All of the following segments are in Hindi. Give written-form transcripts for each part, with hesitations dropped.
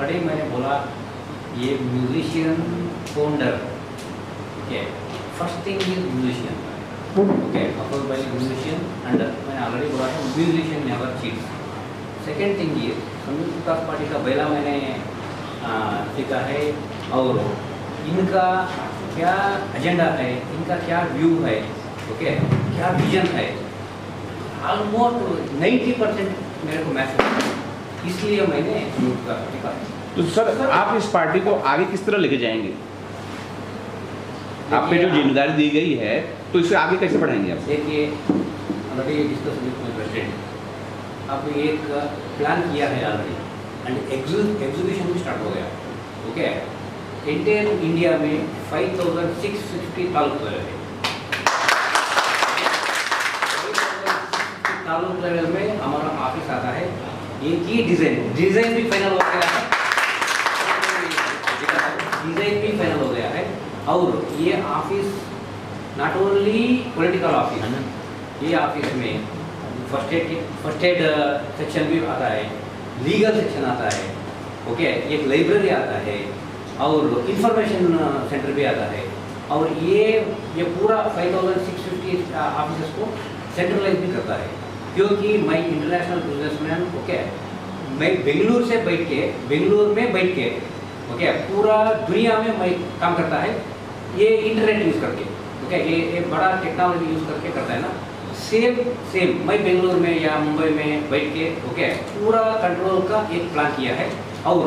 ऑलरेडी मैंने बोला ये musician founder, okay, first thing is musician, okay, oppose by musician and मैंने ऑलरेडी बोला था musician never cheats. Second thing is Sanyukt Vikas party का बेला मैंने लिखा है और इनका क्या एजेंडा है, इनका क्या व्यू है, ओके, क्या विजन है, ऑलमोस्ट 90% मेरे को मैसेज, इसलिए मैंने संयुक्त विकास पार्टी का। तो सर आप इस पार्टी को आगे किस तरह लेके जाएंगे? आप पे जो जिम्मेदारी दी गई है तो इसे आगे कैसे बढ़ाएंगे आप? देखिए already discuss with my president, अब एक प्लान किया है ऑलरेडी एंड एग्जीक्यूशन भी स्टार्ट हो गया, ओके। इंडियन इंडिया में 5660 तालुक लेवल है, तालुक लेवल में हमारा ऑफिस आता है। एक ही डिज़ाइन भी फाइनल हो गया है, डिज़ाइन भी फाइनल हो गया है और ये office not only political office है, ये ऑफिस में फर्स्ट एड सेक्शन भी आता है, लीगल सेक्शन आता है, ओके, एक लाइब्रेरी आता है और इंफॉर्मेशन सेंटर भी आता है और ये पूरा 5650 ऑफिस को सेंट्रलाइज भी करता है, क्योंकि मैं इंटरनेशनल बिजनेसमैन, ओके, मैं बेंगलुरु में बैठ के ओके पूरा दुनिया में मैं काम करता है, ये इंटरनेट यूज़ करके, ओके, ये बड़ा टेक्नोलॉजी यूज़ करके करता है ना। सेम मैं बेंगलुरु में या मुंबई में बैठ के, ओके, पूरा कंट्रोल का एक प्लान किया है और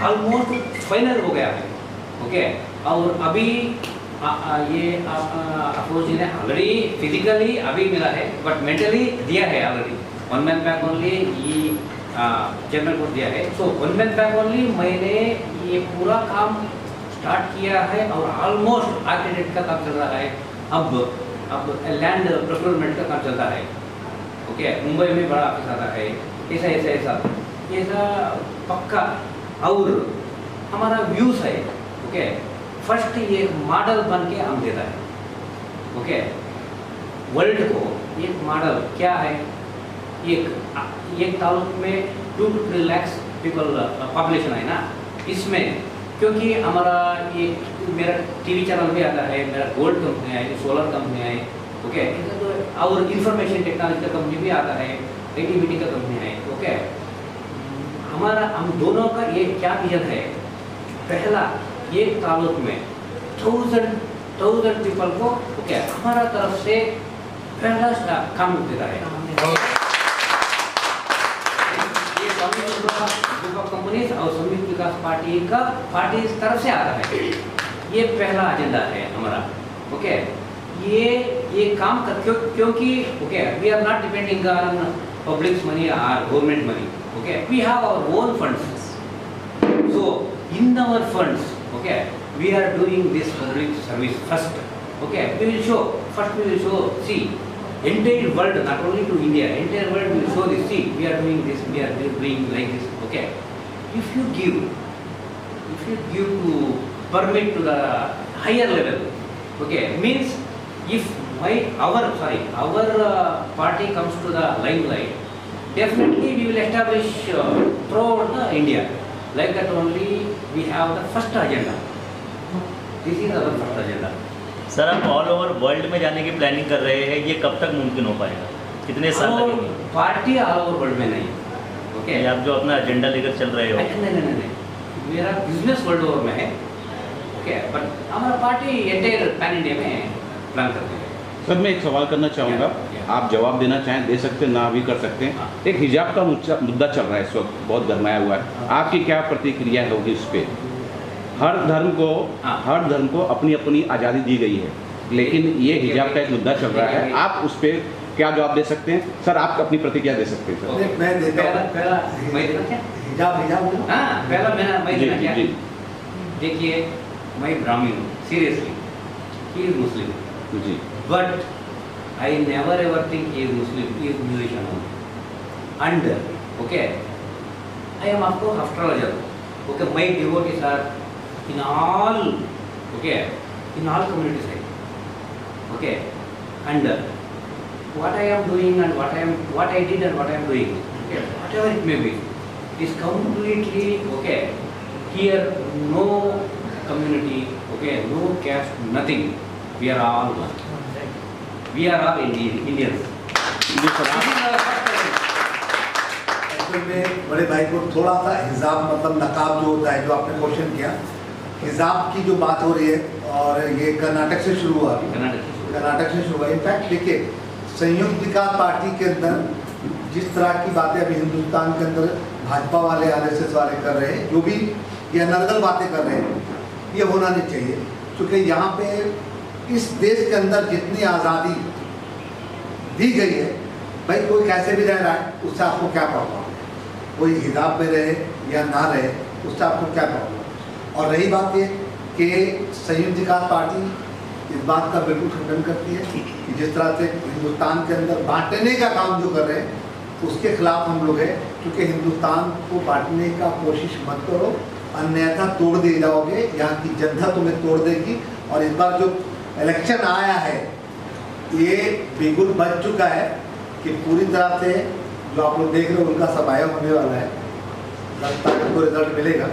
ऑलमोस्ट फाइनल हो गया है, ओके। और अभी ये अफरोज जी ने ऑलरेडी फिजिकली अभी मिला है बट मेंटली दिया है ऑलरेडी, 1 मंथ बैक ओनली ये जनरल कोड दिया है। सो 1 मंथ बैक ओनली मैंने ये पूरा काम स्टार्ट किया है और ऑलमोस्ट आर्किटेक्ट का काम चल रहा है, अब लैंड प्रोक्योरमेंट का काम चलता है, ओके। मुंबई में बड़ा ऑफिस आता है, ऐसा पक्का और हमारा व्यूज है, ओके। फर्स्ट ये मॉडल बन के हम देता है, ओके, वर्ल्ड को एक मॉडल क्या है, एक तालुक में 2 to 3 lakhs पीपल पॉपुलेशन है ना, इसमें क्योंकि हमारा ये मेरा टीवी चैनल भी आता है, मेरा गोल्ड कंपनी है, सोलर कंपनी है, ओके, और इंफॉर्मेशन टेक्नोलॉजी का कंपनी भी आता है, एक्टिविटी का कंपनी है, ओके। हम दोनों का ये क्या विजन है, पहला एक तालुक में 1000 पीपल को, ओके, हमारा तरफ से पहला काम देता है। ये ग्रुप ऑफ कंपनीज और संयुक्त विकास पार्टी तरफ से आता है, ये पहला एजेंडा है हमारा, ओके। ये काम कर क्योंकि okay we are not depending on public money और government money, okay, we have our own funds, so in our funds, okay, we are doing this public service first, okay. We will show, see, entire world, not only to India, entire world will show this, see, we are doing this, we are doing like this, okay. If you give to permit to the higher level, okay, means if our party comes to the limelight, definitely we will establish throughout the India. Like that only we have the first agenda. This is our first agenda. Sir आप ऑल ओवर वर्ल्ड में जाने की प्लानिंग कर रहे हैं, ये कब तक मुमकिन हो पाएगा, कितने साल लगेंगे? पार्टी ऑल ओवर वर्ल्ड में नहीं, ओके। आप जो अपना एजेंडा लेकर चल रहे हो? नहीं, मेरा बिजनेस वर्ल्ड ओवर में है, ओके, बट हमारा पार्टी एंटायर पैन इंडिया में प्लान करते हैं। सर मैं एक सवाल करना चाहूँगा, आप जवाब देना चाहें दे सकते हैं, ना भी कर सकते हैं। एक हिजाब का मुद्दा चल रहा है इस वक्त, बहुत गरमाया हुआ है, आपकी क्या प्रतिक्रिया होगी इस पर? हर धर्म को अपनी अपनी आज़ादी दी गई है, लेकिन ये हिजाब का एक मुद्दा चल रहा है, आप उस पर क्या जवाब दे सकते हैं? सर आप अपनी प्रतिक्रिया दे सकते हैं सर। मैं देता हूँ, पहला मैं देना क्या, हिजाब, हाँ, पहला मैं देना क्या, देखिए मैं ब्राह्मण हूँ, सीरियसली, ही इज मुस्लिम जी, but I never ever think he is Muslim, he is musician only. And okay, I am of course astrologer. Okay, my devotees are in all communities. Okay, and what I am doing and what I did and what I am doing, okay, whatever it may be, is completely okay Here, no community, okay, no caste, nothing. We are all one. We are all Indians. Actual में बड़े भाई को थोड़ा सा हिजाब मतलब नकाब जो होता है, जो आपने क्वेश्चन किया, हिजाब की जो बात हो रही है, और ये कर्नाटक से शुरू हुआ। कर्नाटक से शुरू हुआ। इनफैक्ट देखिए, संयुक्त विकास पार्टी के अंदर जिस तरह की बातें अभी हिंदुस्तान के अंदर भाजपा वाले, आरएसएस वाले कर रहे हैं, जो भी ये अनर्गल बातें कर रहे हैं, ये होना नहीं चाहिए। क्योंकि यहाँ पे इस देश के अंदर जितनी आज़ादी दी गई है, भाई कोई कैसे भी रह रहा है, उससे आपको क्या प्रॉब्लम है? कोई हिजाब में रहे या ना रहे, उससे आपको क्या प्रॉब्लम है? और रही बात ये कि संयुक्त विकास पार्टी इस बात का बिल्कुल खंडन करती है कि जिस तरह से हिंदुस्तान के अंदर बांटने का काम जो कर रहे हैं, उसके खिलाफ हम लोग हैं। क्योंकि हिंदुस्तान को बांटने का कोशिश मत करो, अन्यथा तोड़ दे जाओगे, यहाँ की जनता तुम्हें तोड़ देगी। और इस बार जो इलेक्शन आया है, ये बिल्कुल बच चुका है कि पूरी तरह से जो आप लोग देख रहे हो उनका सफाया होने वाला है। लगता है उनको रिजल्ट मिलेगा।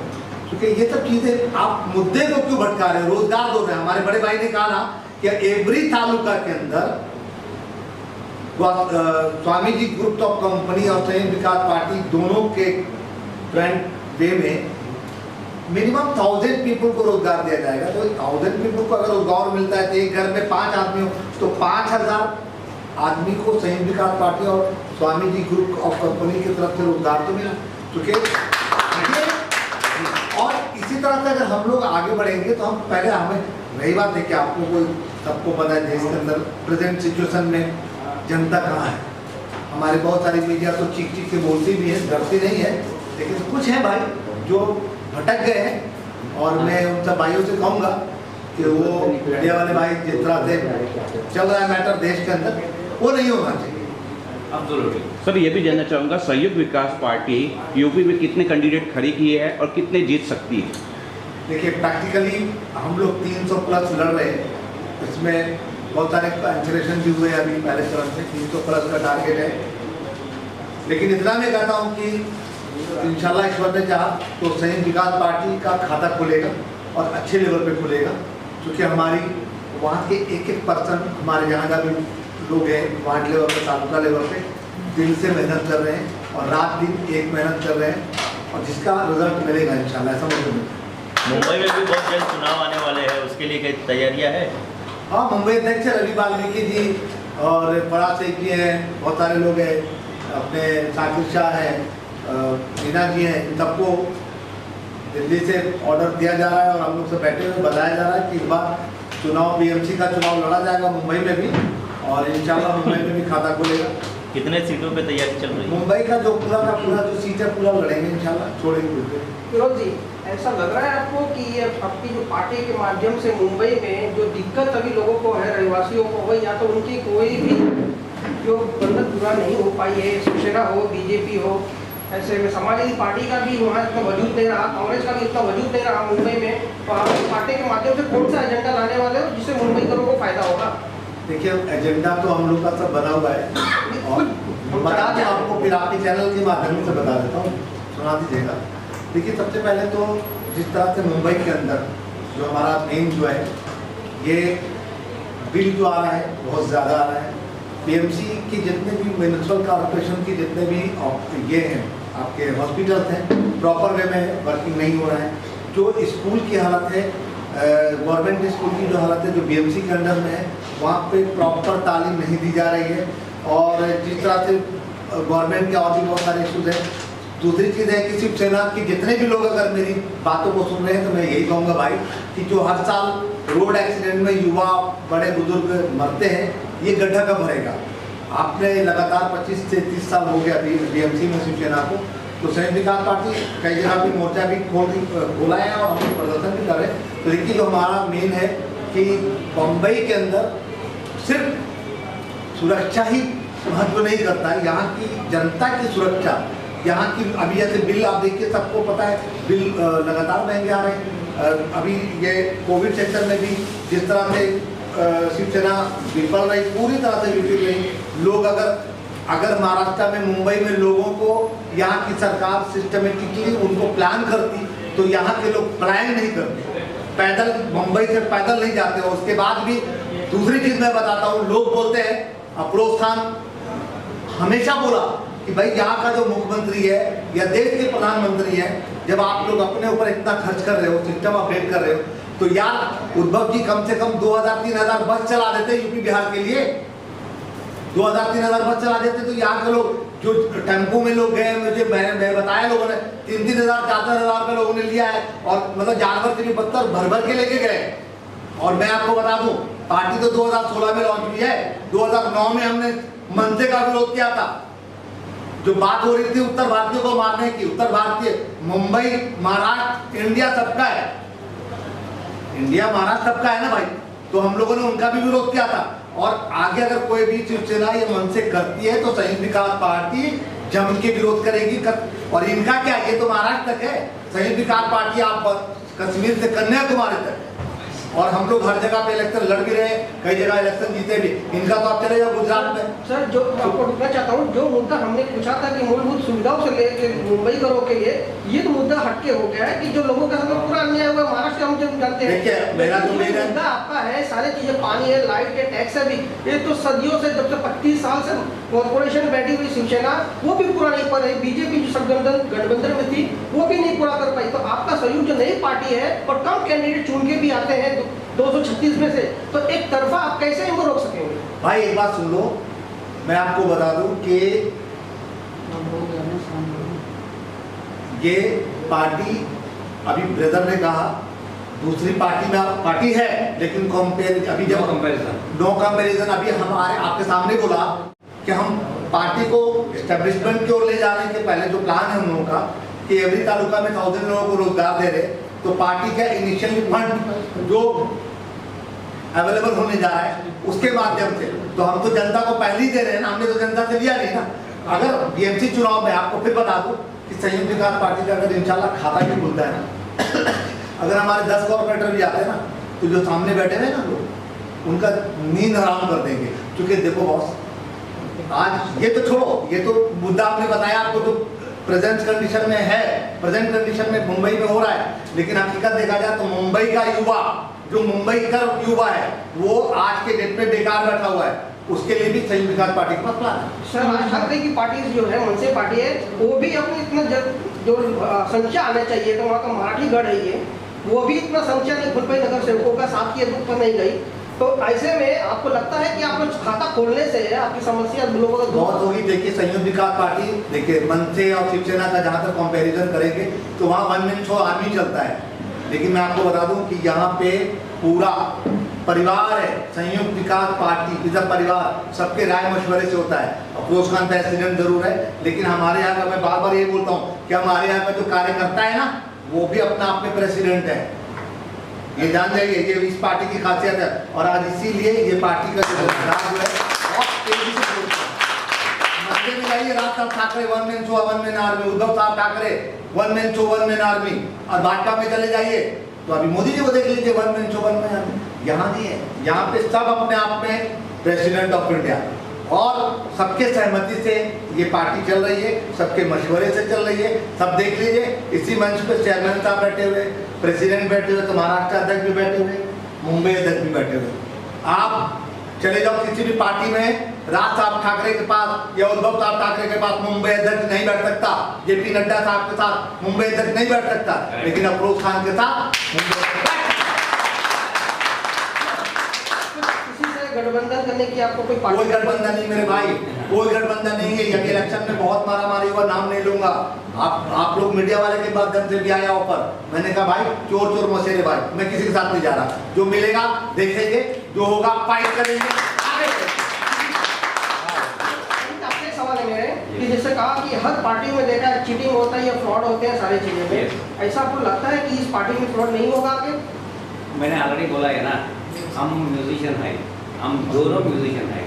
क्योंकि ये सब चीज़ें आप मुद्दे को क्यों भटका रहे हो? रोजगार दो रहे हैं। हमारे बड़े भाई ने कहा ना कि एवरी तालुका के अंदर Swami ji group of company और संयुक्त विकास पार्टी दोनों के फ्रंट वे में मिनिमम 1000 पीपल को रोजगार दिया जाएगा। तो 1000 पीपल को अगर रोजगार मिलता है तो एक घर में 5 आदमी हो तो 5000 आदमी को संयुक्त विकास पार्टी और Swami ji group of company की तरफ से रोजगार तो मिला। क्योंकि और इसी तरह से अगर हम लोग आगे बढ़ेंगे तो हम पहले हमें रही बात है कि आपको कोई सबको पता है देश के अंदर प्रेजेंट सिचुएशन में जनता कहाँ है। हमारे बहुत सारी मीडिया तो चीख चीख के बोलती भी है, डरती नहीं है, लेकिन कुछ है भाई जो भटक गए हैं। और मैं उन सब भाइयों से कहूँगा कि वो मीडिया वाले भाई जिस तरह से चल रहा है मैटर देश के अंदर, वो नहीं होना चाहिए। सर ये भी जानना चाहूँगा, संयुक्त विकास पार्टी यूपी में कितने कैंडिडेट खड़ी की है और कितने जीत सकती है? देखिए, प्रैक्टिकली हम लोग 300 प्लस लड़ रहे हैं। इसमें बहुत सारे कैंसिलेशन भी हुए अभी पहले चरण से। 300 प्लस का टारगेट है। लेकिन इतना मैं कहता हूँ कि इंशाल्लाह ईश्वर ने चाहा तो संयुक्त विकास पार्टी का खाता खुलेगा और अच्छे लेवल पे खुलेगा। क्योंकि हमारी वहाँ के एक पर्सन हमारे यहाँ का भी लोग हैं, वार्ड लेवल पे, तालुका लेवल पे दिल से मेहनत कर रहे हैं और रात दिन एक मेहनत कर रहे हैं, और जिसका रिजल्ट मिलेगा इंशाल्लाह। ऐसा मुझे मुंबई में भी बहुत जल्द चुनाव आने वाले हैं, उसके लिए क्या तैयारियां है? हाँ, मुंबई अध्यक्ष रवि वाल्मीकि जी और पराग सेठी हैं, बहुत सारे लोग हैं, अपने साकिब शाह हैं, मीना जी हैं। इन सबको दिल्ली से ऑर्डर दिया जा रहा है और हम लोग से बैठे हुए बताया जा रहा है कि इस बार चुनाव बीएमसी का चुनाव लड़ा जाएगा मुंबई में भी, और इंशाल्लाह मुंबई में भी खाता खुलेगा। कितने सीटों पे तैयारी चल रही है? मुंबई का जो पूरा का पूरा जो सीट है पूरा लड़ेंगे इंशाल्लाह, छोड़ेंगे। फिरोज जी, ऐसा लग रहा है आपको कि ये आपकी जो पार्टी के माध्यम से मुंबई में जो दिक्कत अभी लोगों को है, रहवासियों को हो, या तो उनकी कोई भी जो बंधन पूरा नहीं हो पाई है, शिवसेना हो, बीजेपी हो, ऐसे में समाजवादी पार्टी का भी वहाँ इतना वजूद नहीं रहा, कांग्रेस का भी इतना वजूद नहीं रहा मुंबई में, तो आप पार्टी के माध्यम से कौन सा एजेंडा लाने वाले हो जिससे मुंबई के लोगों को फायदा होगा? देखिए, एजेंडा तो हम लोग का सब बना हुआ है और बता दें आपको, फिर आपके चैनल के माध्यम से बता देता हूँ, सुना दीजिएगा। देखिए, सबसे पहले तो जिस तरह से मुंबई के अंदर जो हमारा मेन जो है, ये बिल जो आ रहा है बहुत ज़्यादा आ रहा है। बीएमसी की जितने भी म्यूनिसिपल कॉर्पोरेशन की जितने भी ये हैं आपके हॉस्पिटल्स हैं, प्रॉपर वे में वर्किंग नहीं हो रहा है। जो स्कूल की हालत है, गवर्नमेंट स्कूल की जो हालत है जो बीएमसी के अंडर में है, वहाँ पे प्रॉपर तालीम नहीं दी जा रही है। और जिस तरह से गवर्नमेंट के और भी बहुत सारे इशूज़ हैं। दूसरी चीज़ है कि शिवसेना की जितने भी लोग अगर मेरी बातों को सुन रहे हैं तो मैं यही कहूँगा भाई कि जो हर साल रोड एक्सीडेंट में युवा बड़े बुजुर्ग मरते हैं, ये गड्ढा कब भरेगा? आपने लगातार 25 से 30 साल हो गया अभी बीएमसी में शिवसेना को, तो संयुक्त विकास पार्टी कई जगह भी मोर्चा भी खोला है और हम प्रदर्शन भी कर रहे हैं। तो देखिए, जो हमारा मेन है कि मुंबई के अंदर सिर्फ सुरक्षा ही महत्व नहीं करता है, यहाँ की जनता की सुरक्षा, यहाँ की अभी जैसे बिल आप देखिए, सबको पता है बिल लगातार महंगे आ रहे हैं। अभी ये कोविड सेक्टर में भी जिस तरह से शिवसेना विफल रही, पूरी तरह से विफल रही। लोग अगर महाराष्ट्र में, मुंबई में लोगों को यहाँ की सरकार सिस्टमेटिकली उनको प्लान करती तो यहाँ के लोग पलायन नहीं करते, पैदल मुंबई से पैदल नहीं जाते। और उसके बाद भी दूसरी चीज मैं बताता हूँ, लोग बोलते हैं, अफरोज खान हमेशा बोला कि भाई यहाँ का जो मुख्यमंत्री है या देश के प्रधानमंत्री है, जब आप लोग अपने ऊपर इतना खर्च कर रहे हो, सिस्टम अपडेट कर रहे हो, तो यार उद्धव जी कम से कम 2000-3000 बस चला देते यूपी बिहार के लिए, 2000-3000 बस चला देते तो यहाँ के लोग जो टेम्पो में लोग गए, मुझे मैं बताया लोगों ने 3-3 हज़ार 4-4 हज़ार लोगों ने लिया है, और मतलब जानवर से भी पत्थर भर भर के लेके गए। और मैं आपको बता दूं, पार्टी तो 2016 में लॉन्च हुई है, 2009 में हमने मनसे का विरोध किया था। जो बात हो रही थी उत्तर भारतीयों को मारने की, उत्तर भारतीय, मुंबई महाराष्ट्र इंडिया सबका है, इंडिया महाराष्ट्र सबका है ना भाई, तो हम लोगों ने उनका भी विरोध किया था। और आगे अगर कोई भी शिवसेना या मनसे करती है तो संयुक्त विकास पार्टी जम के विरोध करेगी। और इनका क्या, ये तो महाराष्ट्र तक है, संयुक्त विकास पार्टी आप कश्मीर से कन्याकुमारी तक, और हम लोग हर जगह पे इलेक्शन लड़ भी रहे, कई जगह इलेक्शन जीते भी। इनका तो आप चले जाओ गुजरात में। सर जो आपको रुकना चाहता हूँ, जो मुद्दा हमने पूछा था कि मूलभूत सुविधाओं से लेकर मुंबई करो के लिए, ये तो मुद्दा हटके हो गया है कि जो लोगों के साथ पूरा अन्याय हुआ महाराष्ट्र, हम जब जानते हैं। देखिए मेरा तो मुद्दा आपका है, सारी चीजें, पानी है, लाइट है, टैक्स है भी, ये तो सदियों से, जब से 25 साल से कॉर्पोरेशन बैठी हुई शिवसेना, वो भी पूरा नहीं कर रही। बीजेपी जो गठबंधन में थी वो भी नहीं पूरा कर पाई। तो आपका सहयोग जो नई पार्टी है और कम कैंडिडेट चुन के भी आते हैं 236 में से, तो एक तरफा आप कैसे इनको रोक सकेंगे? भाई एक बात सुन लो, मैं आपको बता दूं कि ये पार्टी, अभी ब्रदर ने कहा दूसरी पार्टी में पार्टी है, लेकिन कंपेयर अभी जब नो कंपेरिजन अभी हमारे आपके सामने बोला कि हम पार्टी को एस्टेब्लिशमेंट की ओर ले जाने के पहले जो प्लान है हम लोगों का कि एवरी तालुका में 1000 लोगों को रोजगार दे रहे, तो पार्टी का इनिशियली फंड जो अवेलेबल होने जा रहा है उसके माध्यम से, तो हम तो जनता को पहले ही दे रहे हैं ना, हमने तो जनता से लिया नहीं ना। अगर बीएमसी चुनाव में आपको फिर बता दूं कि संयुक्त विकास पार्टी का अगर इंशाल्लाह खाता भी खुलता है ना, अगर हमारे 10 कॉर्पोरेटर भी आते हैं ना, तो जो सामने बैठे हुए ना लोग, उनका नींद हराम कर देंगे। क्योंकि देखो बॉस, आज ये तो छोड़ो, ये तो मुद्दा आपने बताया आपको तो प्रेजेंट कंडीशन में है, प्रेजेंट कंडीशन में मुंबई में हो रहा है, लेकिन हकीकत देखा जाए तो मुंबई का युवा, जो मुंबई का युवा है, वो आज के डेट में बेकार बैठा हुआ है, उसके लिए भी संयुक्त विकास पार्टी का प्लान है। सर राज ठाकरे की पार्टी जो है, मनसे पार्टी है, वो भी अपनी इतना जो संख्या आना चाहिए, तो वहाँ का मराठी गढ़ है ये, वो भी इतना संख्या नहीं खुल पाई, नगर सेवकों का साथ किए दुख पर नहीं गई। तो ऐसे में आपको लगता है कि आप खाता खोलने से आपकी समस्या लोगों का बहुत होगी। देखिए संयुक्त विकास पार्टी, देखिए मनसे और शिवसेना का जहाँ तक कंपैरिजन करेंगे तो वहाँ 1 मैन शो आर्मी चलता है, लेकिन मैं आपको बता दूं कि यहाँ पे पूरा परिवार है, संयुक्त विकास पार्टी इधर परिवार सबके राय मशवरे से होता है। अफरोज खान प्रेसिडेंट जरूर है, लेकिन हमारे यहाँ का मैं बार बार ये बोलता हूँ कि हमारे यहाँ का जो कार्यकर्ता है ना, वो भी अपना आप में प्रेसिडेंट है, ये जान जाइए, ये इस पार्टी की खासियत है। और आज इसीलिए ये पार्टी का जो है बहुत तेजी से ग्रोथ है। मंदिर में जाइए, राज साहब Thackeray 1 man show 1 man army, Uddhav साहब Thackeray 1 man show 1 man army, और भाजपा में चले जाइए तो अभी मोदी जी को देख लीजिए 1 मैन शो 1 मैन आर्मी। यहाँ नहीं है, यहाँ पे सब अपने आप में प्रेसिडेंट ऑफ इंडिया, और सबके सहमति से ये पार्टी चल रही है, सबके मशवरे से चल रही है। सब देख लीजिए, इसी मंच पे चेयरमैन साहब बैठे हुए, प्रेसिडेंट बैठे हुए, तो महाराष्ट्र अध्यक्ष भी बैठे हुए, मुंबई अध्यक्ष भी बैठे हुए। आप चले जाओ किसी भी पार्टी में, राज साहब ठाकरे के पास या उद्धव साहब ठाकरे के पास मुंबई अध्यक्ष नहीं बैठ सकता, जेपी नड्डा साहब के साथ मुंबई अध्यक्ष नहीं बैठ सकता, लेकिन अफरोज खान के साथ गठबंधन करने की आपको कोई कोई गठबंधन नहीं मेरे भाई, कोई गठबंधन नहीं है। ये इलेक्शन में बहुत मारामारी हुआ, नाम नहीं लूंगा, आप लोग मीडिया वाले के माध्यम से भी आया ऑफर, मैंने कहा भाई चोर चोर मसेरे भाई, मैं किसी के साथ नहीं जा रहा, जो मिलेगा देखेंगे, जो होगा फाइट करेंगे, आगे आपसे सवाल है मेरे कि जैसे कहा कि हर पार्टी में देखा है चीटिंग होता है या फ्रॉड होते हैं सारी चीजें में, ऐसा आपको लगता है कि इस पार्टी में फ्रॉड नहीं होगा आगे? मैंने ऑलरेडी बोला है ना, हम म्यूजिशियन हैं, हम दोनों म्यूजिशियन हैं,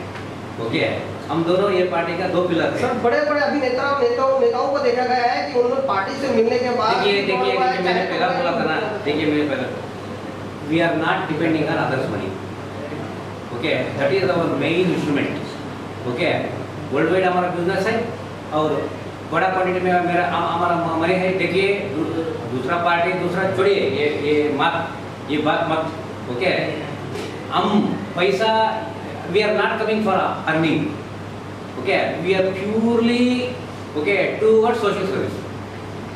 ओके, हम दोनों ये पार्टी का 2 पिलर है। सर बड़े बड़े नेताओं को देखा गया है कि उन्होंने पार्टी से मिलने के बाद देखिए मैंने पहला बोला था ना, देखिए मैंने पहले, we are not depending on others money, okay, that is our main instrument, okay. World wide हमारा बिजनेस है और बड़ा क्वांटिटी में हमारे है। देखिए दूसरा पार्टी दूसरा छोड़िए, ये बात मत, ओके। हम पैसा, we are not coming for earning, okay, we are purely okay toward social service.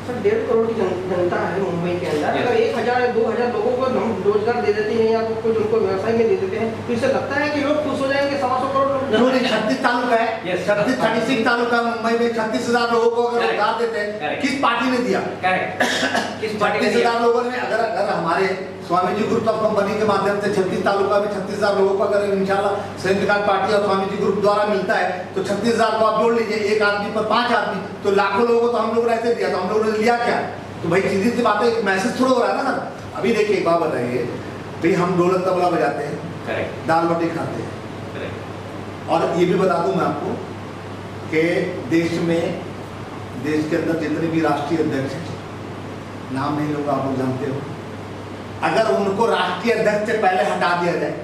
Sir 1.5 crore की जनता है मुंबई के अंदर, Yes. अगर 1000 या 2000 लोगों को हम रोजगार दे देते हैं या तो कुछ उनको व्यवसाय में दे देते हैं, तो इससे लगता है कि लोग खुश हो जाएंगे। 125 करोड़ लोग, क्यों नहीं? 36 तालुका है, Yes. 36 तालुका मुंबई में 36,000 लोगों को अगर Correct. रोजगार देते हैं, Correct. किस पार्टी ने दिया? करेक्ट, किस पार्टी ने दिया? 36,000 लोगों ने, अगर हमारे Swami ji group of company के माध्यम से 36 तालुका में 36,000 लोगों को अगर इंशाल्लाह संयुक्त विकास पार्टी और स्वामी जी ग्रुप द्वारा मिलता है, तो 36,000 को आप जोड़ लीजिए, एक आदमी पर 5 आदमी, तो लाखों लोगों को तो हम लोगों ने ऐसे दिया। तो हम लोगों ने लिया क्या? तो भाई सीधी सी बात है, एक मैसेज थोड़ा हो रहा है ना सर। अभी देखिए एक बात बताइए, भाई हम ढोलक तबला बजाते हैं, करेक्ट, दाल रोटी खाते हैं, करेक्ट, और ये भी बता दूं मैं आपको कि देश के अंदर जितने भी राष्ट्रीय अध्यक्ष हैं, नाम नहीं लूंगा, आप लोग जानते हो, अगर उनको राष्ट्रीय अध्यक्ष से पहले हटा दिया जाए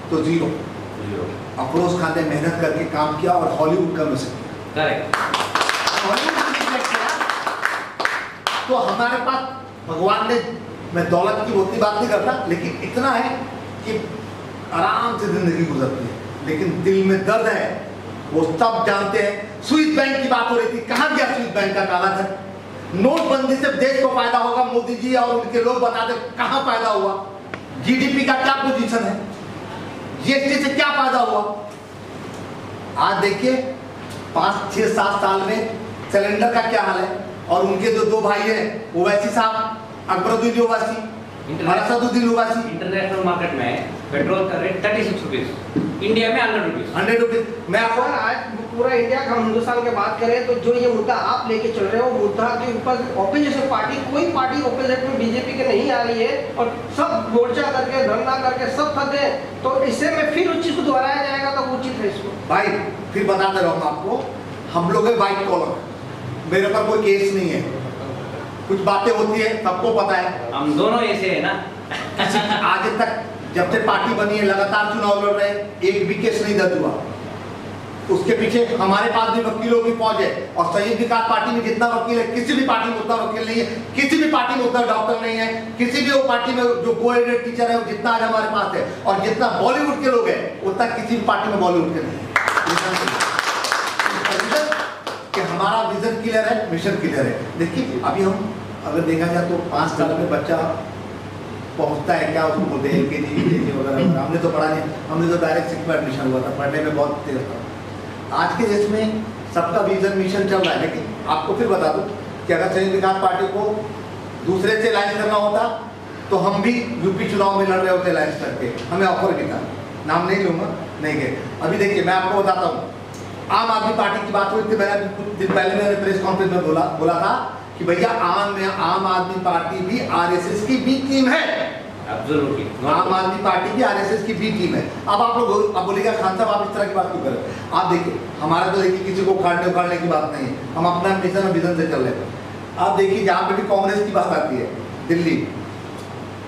तो जीरो। अफरोज खान ने मेहनत करके काम किया और हॉलीवुड का मिशन किया। करेक्ट। हॉलीवुड का मिशन किया, तो हमारे पास भगवान ने, मैं दौलत की उतनी बात नहीं करता, लेकिन इतना है कि आराम से जिंदगी गुजरती है, लेकिन दिल में दर्द है, वो सब जानते हैं। स्विस बैंक की बात हो रही थी, कहाँ गया स्विस बैंक का काला धन? नोटबंदी से देश को फायदा होगा, मोदी जी और उनके लोग बताते कहाँ फायदा हुआ? जीडीपी का क्या पोजीशन है? जीएसटी से क्या फायदा हुआ? आज देखिए 5, 6, 7 साल में सिलेंडर का क्या हाल है। और उनके जो 2 भाई हैं, ओवैसी साहब, अकबरुद्दीन ओवैसी, मरसदुद्दीन ओवैसी, इंटरनेशनल मार्केट में पेट्रोल का रेट 36 रुपीज, इंडिया में 100 रुपीज। 100 रुपीज। मैं आपको अगर आज पूरा इंडिया का, हम हिंदुस्तान की बात करें, तो जो ये मुद्दा आप लेके चल रहे हो, मुद्दा के ऊपर ऑपोजिशन पार्टी, कोई पार्टी ऑपोजिट में बीजेपी के नहीं आ रही है, और सब मोर्चा करके, धरना करके सब थक गए, तो इससे में फिर उस चीज को दोहराया जाएगा तो उचित है इसको। भाई फिर बताते रहूंगा आपको, हम लोग है व्हाइट कॉलर, मेरे पर कोई केस नहीं है, कुछ बातें होती है, सबको पता है। हम दोनों ऐसे है ना। आज तक जब से पार्टी बनी है, लगातार चुनाव लड़ रहे हैं, एक भी केस नहीं दर्ज हुआ। उसके पीछे हमारे पास भी वकीलों की फौज है, और संयुक्त विकास पार्टी में जितना वकील है, किसी भी पार्टी में उतना वकील नहीं है, किसी भी पार्टी में उतना डॉक्टर नहीं है, किसी भी वो पार्टी में जो कोएडेड टीचर है जितना आज हमारे पास है, और जितना बॉलीवुड के लोग हैं उतना किसी भी पार्टी में बॉलीवुड के नहीं है। कि हमारा विजन क्लियर है, मिशन क्लियर है। देखिए अभी हम अगर देखा जाए तो 5 साल में बच्चा पहुंचता है, क्या उसको बोलते हैं LKG UKG वगैरह, हमने तो पढ़ा नहीं, हमने तो डायरेक्ट 6 में एडमिशन हुआ था, पढ़ने में बहुत तेज था। आज के देश में सबका विजन मिशन चल रहा है, लेकिन आपको फिर बता दूं कि अगर संयुक्त विकास पार्टी को दूसरे से अलायंस करना होता तो हम भी यूपी चुनाव में लड़ रहे होते अलायंस करके, हमें ऑफर भी था, नाम नहीं लूंगा, नहीं गए। अभी देखिए मैं आपको बताता हूँ, आम आदमी पार्टी की बात हुई थी, मैंने कुछ दिन पहले मैंने प्रेस कॉन्फ्रेंस में बोला था कि भैया आम आदमी पार्टी भी आरएसएस की बी टीम है। Absolutely. आम आदमी पार्टी भी आरएसएस की बी टीम है। अब आप लोग अब बोलेगा खान साहब आप इस तरह की बात क्यों करें? आप देखिए हमारा तो देखिए किसी को उखाड़ने की बात नहीं है, हम अपना मिशन और विजन से चल रहे हैं। आप देखिए जहाँ पे भी कांग्रेस की बात आती है, दिल्ली,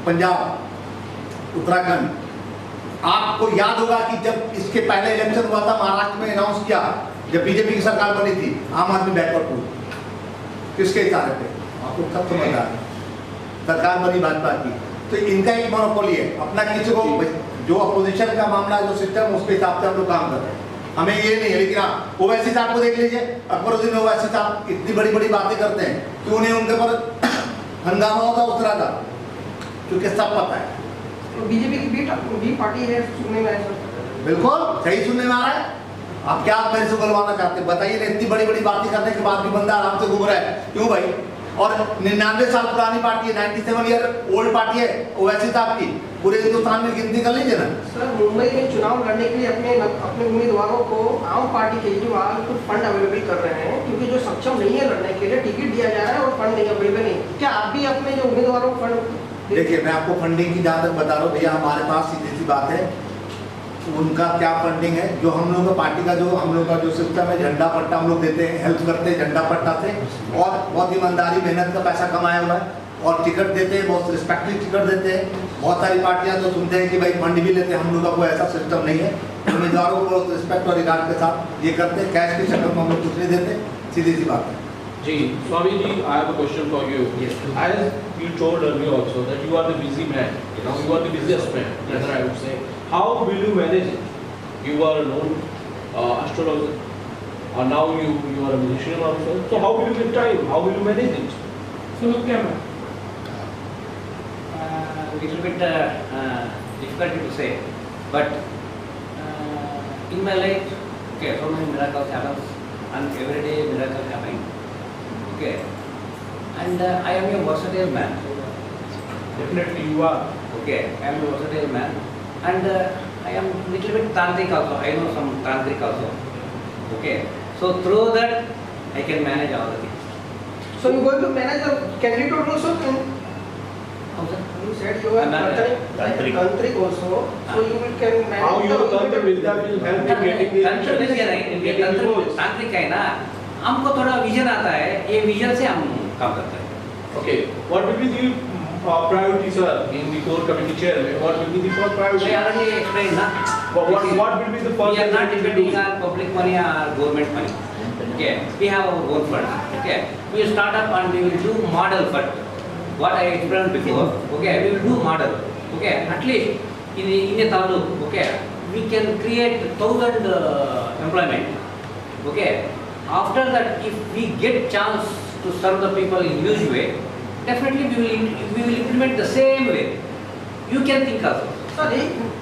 पंजाब, उत्तराखंड, आपको याद होगा कि जब इसके पहले इलेक्शन हुआ था महाराष्ट्र में अनाउंस किया, जब बीजेपी की सरकार बनी थी, आम आदमी बैकवर्ड हुई, किसके इशारे पे? आपको सब समझ आ रहा है, सरकार बनी भाजपा की, तो इनका एक मोनोपोली है, अपना किसी को जो अपोजिशन का मामला है, जो सिस्टम, उसके हिसाब से हम लोग काम कर रहे हैं, हमें ये नहीं है। लेकिन हाँ ओवैसी साहब को देख लीजिए, अकबरुद्दीन ओवैसी साहब इतनी बड़ी बड़ी बातें करते हैं, क्यों नहीं उनके पर हंगामा होता उस तरह का, क्योंकि सब पता है। तो बीजेपी की बी पार्टी है, सुनने में ऐसा बिल्कुल सही सुनने में आ रहा है। आप क्या मेरे से गलवाना चाहते हैं बताइए ना? इतनी बड़ी बड़ी बातें करने के बाद भी बंदा आराम से घूम रहा है, क्यों भाई? और 99 साल पुरानी पार्टी है, 97 ईयर ओल्ड पार्टी है ओवैसी साहब की, पूरे हिंदुस्तान में गिनती कर लीजिए ना। सर मुंबई में चुनाव लड़ने के लिए अपने उम्मीदवारों को आम पार्टी केजरीवाल कुछ फंड अवेलेबल कर रहे हैं, क्योंकि जो सक्षम नहीं है लड़ने के लिए टिकट दिया जा रहा है और फंड नहीं अवेलेबल नहीं। क्या आप भी अपने जो उम्मीदवारों को फंड? देखिए मैं आपको फंडिंग की जहाँ तक बता रहा हूँ भैया, हमारे पास सीधी सी बात है, उनका क्या फंडिंग है, जो हम लोग का पार्टी का जो हम लोग का जो सिस्टम है, झंडा पट्टा हम लोग देते हैं, हेल्प करते हैं झंडा पट्टा से, और बहुत ईमानदारी मेहनत का पैसा कमाया हुआ है, और टिकट देते हैं, बहुत रिस्पेक्टफुल टिकट देते हैं। बहुत सारी पार्टियां तो सुनते हैं कि भाई फंड भी लेते हैं, हम लोग का कोई ऐसा सिस्टम नहीं है, उम्मीदवारों को बहुत रिस्पेक्ट और रिगार्ड के साथ ये करते हैं, कैश की शक्ल में हम लोग कुछ नहीं देते, सीधी सी बात है। Ji, Swami ji, I have a question for you. Yes. As you told earlier also that you are the busy man, you are the busiest man, rather I would say. How will you manage it? You are a known astrologer, and now you are a musician also. So how will you get time? How will you manage it? So look camera. Little bit difficult to say, but in my life, okay, so many miracles happen, and every day miracles happening. Okay, and I am a versatile man. Definitely you are. Okay, I am a versatile man, and I am little bit tantric also. I know some tantric also. Okay, so through that I can manage all the things. So you going to manage the candidate also? How's that? You said you are tantric also, so you can manage. How your tantra vidya will help you getting the तंत्र विद्या नहीं, तांत्रिक है ना, हमको थोड़ा विजन आता है, ये विजन से हम काम करते हैं. Okay, what will be the priority, sir, in the core committee chairman? What will be the first priority? I already explained na. What will be the first? We are not priority to depending do? on public money or government money. Okay, we have our own fund. Okay, we will start up and we will do model fund. What I explained before. Okay, we will do model. Okay, at least in a taluk. Okay, we can create 1,000 employment. Okay, after that, if we get chance to serve the people in huge way, definitely we will implement the same way. You can think also. Sir,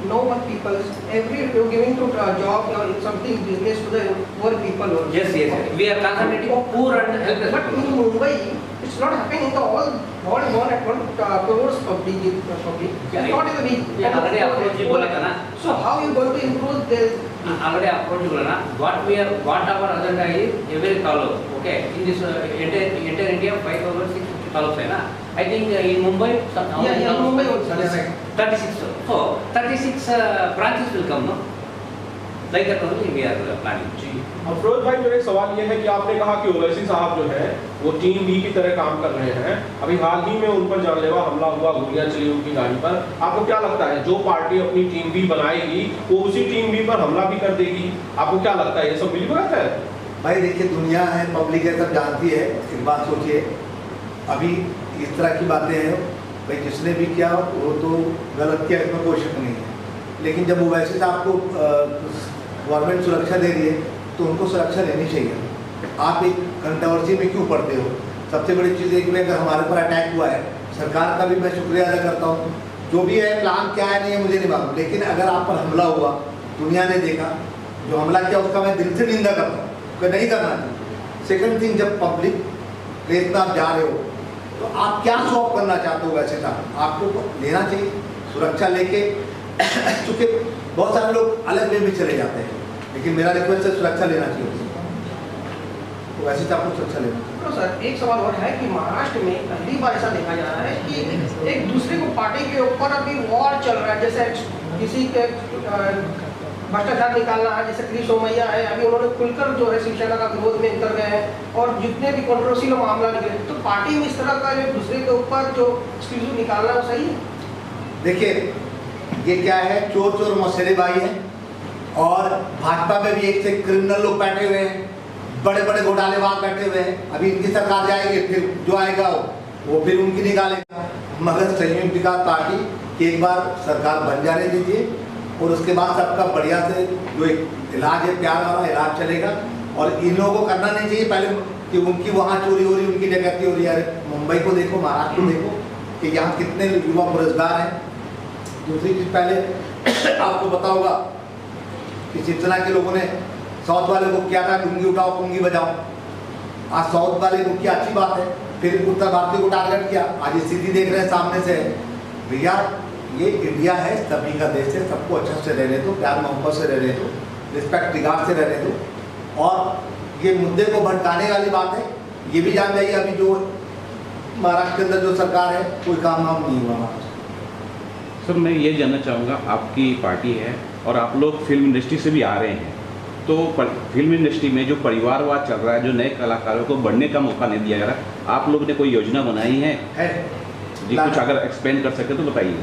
no one people, you're giving to job or something business to the poor people also. Yes. We are concentrating on poor and helpless. But in Mumbai, it's not happening in the all one at 1 crores public. It's not in the big. Already approach you बोला था ना. So how you going to improve this? Already approach बोला ना. What our agenda is every taluk. Okay, in this entire India 5,650 taluks है ना. I think in Mumbai. Yeah, in Mumbai also. 36. So 36 branches will come, no? Like that only we are planning. जी, अफरोज भाई मेरा सवाल ये है कि आपने कहा कि ओवैसी साहब जो है वो टीम बी की तरह काम कर रहे हैं. अभी हाल ही में उन पर जानलेवा हमला हुआ, गोलियां चली उनकी गाड़ी पर. आपको क्या लगता है जो पार्टी अपनी टीम बी बनाएगी वो उसी टीम बी पर हमला भी कर देगी? आपको क्या लगता है ये सब बिल्कुल बात है? भाई देखिए, दुनिया है, पब्लिक है, सब जानती है. एक बात सोचिए, अभी इस तरह की बातें हैं भाई, जिसने भी किया वो तो गलत किया, इसमें कोई शक नहीं है. लेकिन जब ओवैसी साहब को गवर्नमेंट सुरक्षा दे रही है तो उनको सुरक्षा लेनी चाहिए. आप एक कंट्रोवर्सी में क्यों पड़ते हो? सबसे बड़ी चीज़ एक में अगर हमारे पर अटैक हुआ है, सरकार का भी मैं शुक्रिया अदा करता हूँ. जो भी है प्लान क्या है नहीं है मुझे नहीं मालूम, लेकिन अगर आप पर हमला हुआ, दुनिया ने देखा, जो हमला किया उसका मैं दिल से निंदा करता हूँ कि नहीं करना चाहिए. सेकंड थिंग, जब पब्लिक प्लेस में आप जा रहे हो तो आप क्या शो ऑफ करना चाहते हो? वैसे था आपको लेना चाहिए सुरक्षा लेके. चूँकि बहुत सारे लोग अलग वे में चले जाते हैं, लेकिन मेरा रिक्वेस्ट है सुरक्षा लेना चाहिए. तो वैसे तो आपको सुरक्षा लेना चाहिए. तो सर एक सवाल और है कि महाराष्ट्र में पहली बार ऐसा देखा जा रहा है कि एक दूसरे को पार्टी के ऊपर अभी वॉर चल रहा है. जैसे किसी के भ्रष्टाचार निकालना है, जैसे क्रिश सोमैया है, अभी उन्होंने खुलकर जो है शिवसेना का विरोध में उतर गए हैं, और जितने भी कंट्रोवर्सी का मामला निकले, तो पार्टी में इस तरह का एक दूसरे के ऊपर जो एक्सक्यूज निकालना है सही है? देखिए, ये क्या है, चोर चोर मौसेरे भाई हैं, और भाजपा में भी एक से क्रिमिनल लोग बैठे हुए हैं, बड़े बड़े घोटालेबाज बैठे हुए हैं. अभी इनकी सरकार जाएगी, फिर जो आएगा वो फिर उनकी निकालेगा. मगर संयुक्त विकास पार्टी की एक बार सरकार बन जाने दीजिए, और उसके बाद सबका बढ़िया से जो एक इलाज है, प्यार वाला इलाज चलेगा. और इन लोगों को करना नहीं चाहिए पहले कि उनकी वहाँ चोरी हो रही, उनकी डकैती हो रही है. मुंबई को देखो, महाराष्ट्र को देखो कि यहाँ कितने युवा बेरोजगार हैं. दूसरी चीज़, पहले आपको पता होगा कि शिवसेना के लोगों ने साउथ वाले को किया था, लुंगी उठाओ पुंगी बजाओ. आज साउथ वाले को किया, अच्छी बात है. फिर उत्तर भारतीय को टारगेट किया. आज स्थिति देख रहे हैं सामने से. भैया ये इंडिया है, सभी का देश है, सबको अच्छा से रहने दो, प्यार मोहब्बत से रहने दो, रिस्पेक्ट रिगार्ड से रहने दो. और ये मुद्दे को भटकाने वाली बात है, ये भी जान जाइए अभी जो महाराष्ट्र के अंदर जो सरकार है कोई काम वाम नहीं हुआ. सर मैं ये जानना चाहूँगा, आपकी पार्टी है और आप लोग फिल्म इंडस्ट्री से भी आ रहे हैं, तो फिल्म इंडस्ट्री में जो परिवारवाद चल रहा है, जो नए कलाकारों को बढ़ने का मौका नहीं दिया जा रहा, आप लोगों ने कोई योजना बनाई है? जी, कुछ अगर एक्सप्लेन कर सके तो बताइए.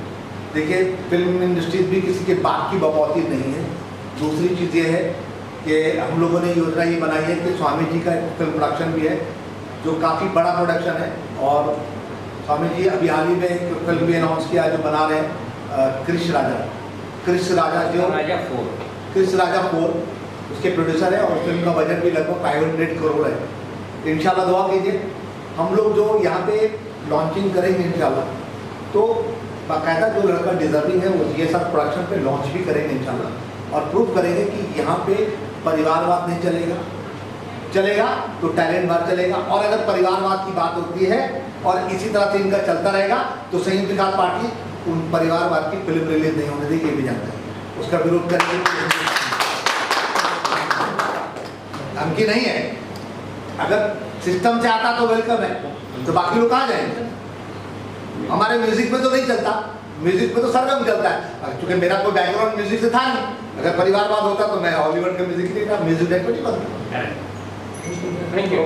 देखिए, फिल्म इंडस्ट्रीज भी किसी के बाप की बपौती नहीं है. दूसरी चीज़ ये है कि हम लोगों ने योजना ये बनाई है कि स्वामी जी का एक फिल्म प्रोडक्शन भी है, जो काफ़ी बड़ा प्रोडक्शन है। और स्वामी जी अभी हाल ही में फिल्म भी अनाउंस किया जो बना रहे हैं क्रिश राजा जो क्रिश राजा 4 उसके प्रोड्यूसर है, और फिल्म का बजट भी लगभग 500 करोड़ है। इंशाल्लाह दुआ कीजिए। हम लोग जो यहाँ पे लॉन्चिंग करेंगे इंशाल्लाह, तो बाकायदा जो लड़का डिजर्विंग है वो ये सब प्रोडक्शन पे लॉन्च भी करेंगे इंशाल्लाह, और प्रूव करेंगे कि यहाँ पे परिवारवाद नहीं चलेगा तो टैलेंट बार चलेगा। और अगर परिवारवाद की बात होती है और इसी तरह से इनका चलता रहेगा तो संयुक्त विकास पार्टी उन परिवारवाद की फिल्म रिलीज नहीं होने देगी, ये भी जानता है, उसका विरोध करेंगे। धमकी नहीं है, अगर सिस्टम से आता तो वेलकम है, तो बाकी लोग कहाँ जाएंगे? हमारे म्यूजिक में तो नहीं चलता, म्यूजिक में तो सरगम चलता है। क्योंकि मेरा कोई बैकग्राउंड म्यूजिक से था नहीं, अगर परिवारवाद होता तो मैं हॉलीवुड का म्यूजिक नहीं था, म्यूजिक डायरेक्टर नहीं बनता। Thank you.